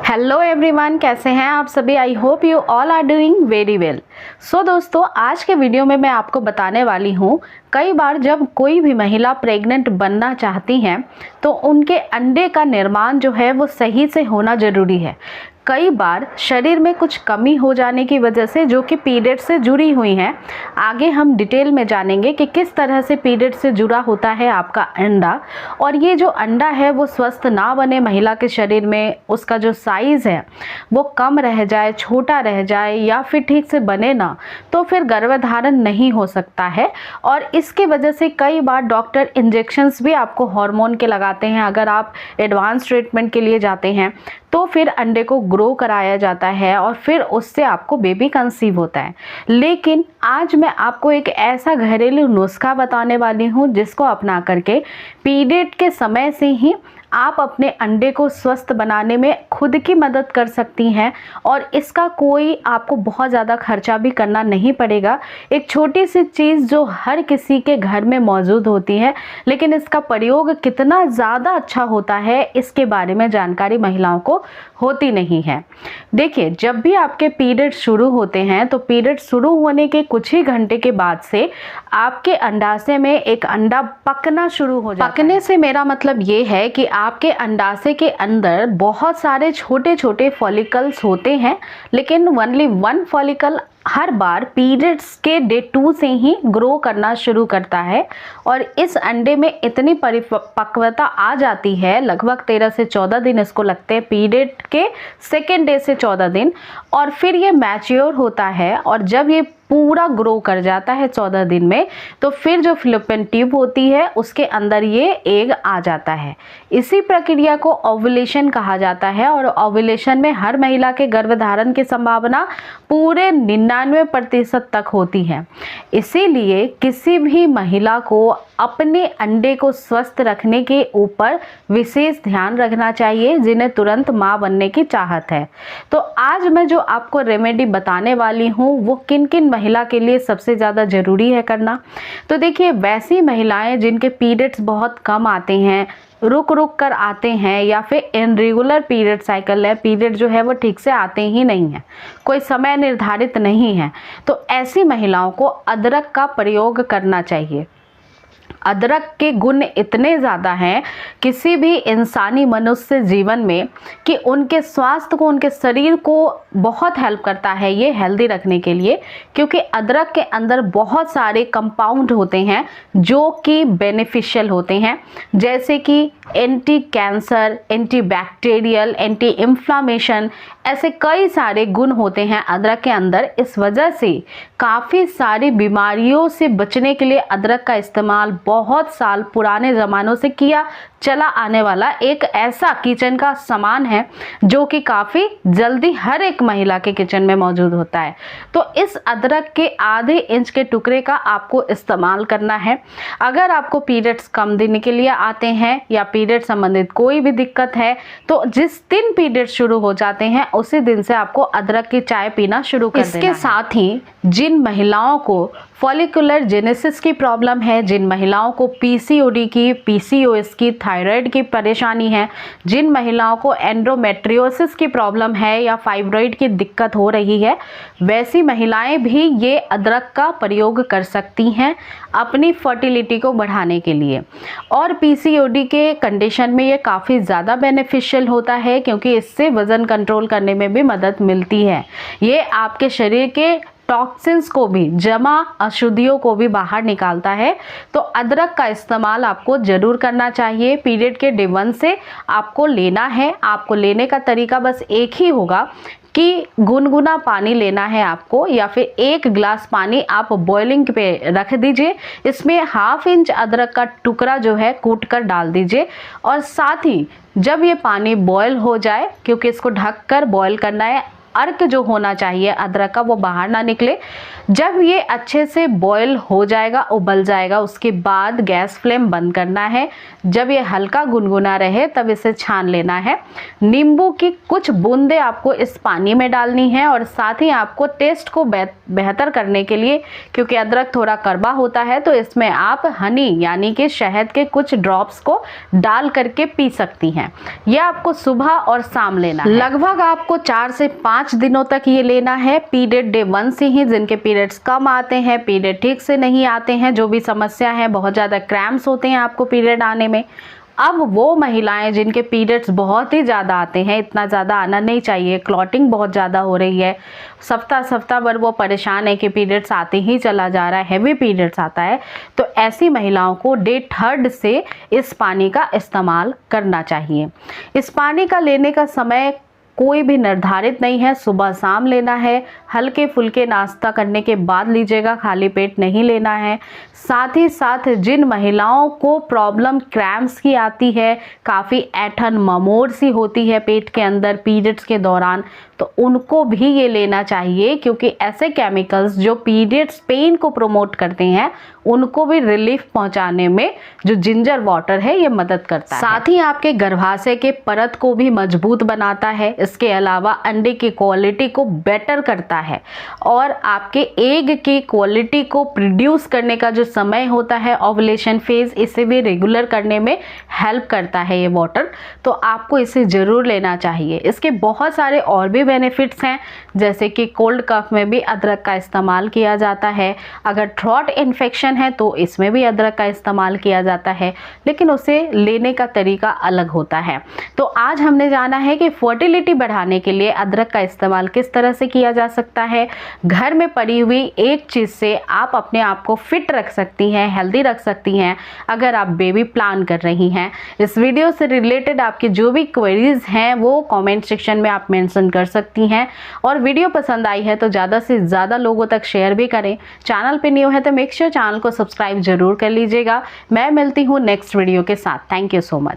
Hello everyone, कैसे हैं आप सभी। I hope you all are doing very well. So दोस्तों, आज के वीडियो में मैं आपको बताने वाली हूँ, कई बार जब कोई भी महिला प्रेग्नेंट बनना चाहती हैं तो उनके अंडे का निर्माण जो है वो सही से होना ज़रूरी है। कई बार शरीर में कुछ कमी हो जाने की वजह से जो कि पीरियड से जुड़ी हुई हैं, आगे हम डिटेल में जानेंगे कि किस तरह से पीरियड से जुड़ा होता है आपका अंडा, और ये जो अंडा है वो स्वस्थ ना बने, महिला के शरीर में उसका जो साइज़ है वो कम रह जाए, छोटा रह जाए या फिर ठीक से बने ना, तो फिर गर्भधारण नहीं हो सकता है। और इसके वजह से कई बार डॉक्टर इंजेक्शंस भी आपको हार्मोन के लगाते हैं। अगर आप एडवांस ट्रीटमेंट के लिए जाते हैं तो फिर अंडे को ग्रो कराया जाता है और फिर उससे आपको बेबी कंसीव होता है। लेकिन आज मैं आपको एक ऐसा घरेलू नुस्खा बताने वाली हूँ जिसको अपना करके पीरियड के समय से ही आप अपने अंडे को स्वस्थ बनाने में खुद की मदद कर सकती हैं, और इसका कोई आपको बहुत ज़्यादा खर्चा भी करना नहीं पड़ेगा। एक छोटी सी चीज़ जो हर किसी के घर में मौजूद होती है, लेकिन इसका प्रयोग कितना ज़्यादा अच्छा होता है इसके बारे में जानकारी महिलाओं को होती नहीं है। देखिए, जब भी आपके पीरियड शुरू होते हैं तो पीरियड शुरू होने के कुछ ही घंटे के बाद से आपके अंडाशय में एक अंडा पकना शुरू हो जाता है। पकने से मेरा मतलब ये है कि आपके अंडाशय के अंदर बहुत सारे छोटे छोटे फॉलिकल्स होते हैं, लेकिन ओनली वन फॉलिकल हर बार पीरियड्स के डे 2 से ही ग्रो करना शुरू करता है। और इस अंडे में इतनी परिपक्वता आ जाती है, लगभग 13 से 14 दिन इसको लगते हैं, पीरियड के सेकेंड डे से 14 दिन, और फिर ये मैच्योर होता है। और जब ये पूरा ग्रो कर जाता है 14 दिन में, तो फिर जो फैलोपियन ट्यूब होती है उसके अंदर ये एग आ जाता है। इसी प्रक्रिया को ओव्यूलेशन कहा जाता है, और ओव्यूलेशन में हर महिला के गर्भधारण की संभावना पूरे 99% तक होती है। इसीलिए किसी भी महिला को अपने अंडे को स्वस्थ रखने के ऊपर विशेष ध्यान रखना चाहिए, जिन्हें तुरंत मां बनने की चाहत है। तो आज मैं जो आपको रेमेडी बताने वाली हूँ वो किन किन महिला के लिए सबसे ज़्यादा ज़रूरी है करना। तो देखिए, वैसी महिलाएं जिनके पीरियड्स बहुत कम आते हैं, रुक रुक कर आते हैं, या फिर इनरेगुलर पीरियड साइकिल है, पीरियड जो है वो ठीक से आते ही नहीं है, कोई समय निर्धारित नहीं है, तो ऐसी महिलाओं को अदरक का प्रयोग करना चाहिए। अदरक के गुण इतने ज़्यादा हैं किसी भी इंसानी मनुष्य जीवन में कि उनके स्वास्थ्य को, उनके शरीर को बहुत हेल्प करता है ये हेल्दी रखने के लिए, क्योंकि अदरक के अंदर बहुत सारे कंपाउंड होते हैं जो कि बेनिफिशियल होते हैं, जैसे कि anti cancer, anti bacterial, anti inflammation, ऐसे कई सारे गुण होते हैं अदरक के अंदर। इस वजह से काफ़ी सारी बीमारियों से बचने के लिए अदरक का इस्तेमाल बहुत साल पुराने ज़मानों से किया चला आने वाला एक ऐसा किचन का सामान है जो कि काफ़ी जल्दी हर एक महिला के किचन में मौजूद होता है। तो इस अदरक के आधे इंच के टुकड़े का आपको इस्तेमाल करना है। अगर आपको पीरियड्स कम दिन के लिए आते हैं या पीरियड संबंधित कोई भी दिक्कत है, तो जिस दिन पीरियड शुरू हो जाते हैं उसी दिन से आपको अदरक की चाय पीना शुरू कर देना है। इसके साथ ही जिन महिलाओं को फॉलिकुलर जेनेसिस की प्रॉब्लम है, जिन महिलाओं को पीसीओडी की, पीसीओएस की, थायराइड की परेशानी है, जिन महिलाओं को एंडोमेट्रियोसिस की प्रॉब्लम है या फाइब्रॉइड की दिक्कत हो रही है, वैसी महिलाएं भी ये अदरक का प्रयोग कर सकती हैं अपनी फर्टिलिटी को बढ़ाने के लिए। और पीसीओडी के कंडीशन में ये काफ़ी ज़्यादा बेनिफिशियल होता है, क्योंकि इससे वज़न कंट्रोल करने में भी मदद मिलती है। ये आपके शरीर के टॉक्सिन्स को भी, जमा अशुद्धियों को भी बाहर निकालता है। तो अदरक का इस्तेमाल आपको ज़रूर करना चाहिए। पीरियड के डे 1 से आपको लेना है। आपको लेने का तरीका बस एक ही होगा कि गुनगुना पानी लेना है आपको, या फिर 1 गिलास पानी आप बॉइलिंग पे रख दीजिए। इसमें ½ इंच अदरक का टुकड़ा जो है कूट कर डाल दीजिए, और साथ ही जब ये पानी बॉयल हो जाए, क्योंकि इसको ढक कर बॉयल करना है, अर्क जो होना चाहिए अदरक का वो बाहर ना निकले। जब ये अच्छे से बॉयल हो जाएगा, उबल जाएगा, उसके बाद गैस फ्लेम बंद करना है। जब ये हल्का गुनगुना रहे तब इसे छान लेना है। नींबू की कुछ बूंदें आपको इस पानी में डालनी है और साथ ही आपको टेस्ट को बेहतर करने के लिए, क्योंकि अदरक थोड़ा कड़वा होता है, तो इसमें आप हनी यानी कि शहद के कुछ ड्रॉप्स को डाल करके पी सकती हैं। यह आपको सुबह और शाम लेना है। लगभग आपको 4 से 5 दिनों तक ये लेना है। पीरियड डे 1 से ही, जिनके पीरियड्स कम आते हैं, पीरियड ठीक से नहीं आते हैं, जो भी समस्या है, बहुत ज़्यादा क्रैम्प्स होते हैं आपको पीरियड आने में। अब वो महिलाएं जिनके पीरियड्स बहुत ही ज़्यादा आते हैं, इतना ज़्यादा आना नहीं चाहिए, क्लॉटिंग बहुत ज़्यादा हो रही है, सप्ताह भर वो परेशान है कि पीरियड्स आते ही चला जा रहा है, हैवी पीरियड्स आता है, तो ऐसी महिलाओं को डे 3 से इस पानी का इस्तेमाल करना चाहिए। इस पानी का लेने का समय कोई भी निर्धारित नहीं है, सुबह शाम लेना है। हल्के फुल्के नाश्ता करने के बाद लीजिएगा, खाली पेट नहीं लेना है। साथ ही साथ जिन महिलाओं को प्रॉब्लम क्रैम्प्स की आती है, काफ़ी ऐंठन ममोड़ सी होती है पेट के अंदर पीरियड्स के दौरान, तो उनको भी ये लेना चाहिए, क्योंकि ऐसे केमिकल्स जो पीरियड्स पेन को प्रमोट करते हैं उनको भी रिलीफ पहुंचाने में जो जिंजर वाटर है ये मदद करता है। साथ ही आपके गर्भाशय के परत को भी मजबूत बनाता है। इसके अलावा अंडे की क्वालिटी को बेटर करता है और आपके एग की क्वालिटी को प्रोड्यूस करने का जो समय होता है ओवुलेशन फेज, इसे भी रेगुलर करने में हेल्प करता है ये वाटर। तो आपको इसे ज़रूर लेना चाहिए। इसके बहुत सारे और भी बेनिफिट्स हैं, जैसे कि कोल्ड कफ में भी अदरक का इस्तेमाल किया जाता है। अगर थ्रोट इन्फेक्शन है तो इसमें भी अदरक का इस्तेमाल किया जाता है, लेकिन उसे लेने का तरीका अलग होता है। तो आज हमने जाना है कि फर्टिलिटी बढ़ाने के लिए अदरक का इस्तेमाल किस तरह से किया जा सकता है। घर में पड़ी हुई एक चीज़ से आप अपने आप को फिट रख सकती हैं, हेल्दी रख सकती हैं, अगर आप बेबी प्लान कर रही हैं। इस वीडियो से रिलेटेड आपकी जो भी क्वेरीज हैं वो कमेंट सेक्शन में आप मेंशन कर सकती हैं, और वीडियो पसंद आई है तो ज़्यादा से ज़्यादा लोगों तक शेयर भी करें। चैनल पे न्यू है तो मेक श्योर चैनल को सब्सक्राइब जरूर कर लीजिएगा। मैं मिलती हूँ नेक्स्ट वीडियो के साथ। Thank you so much.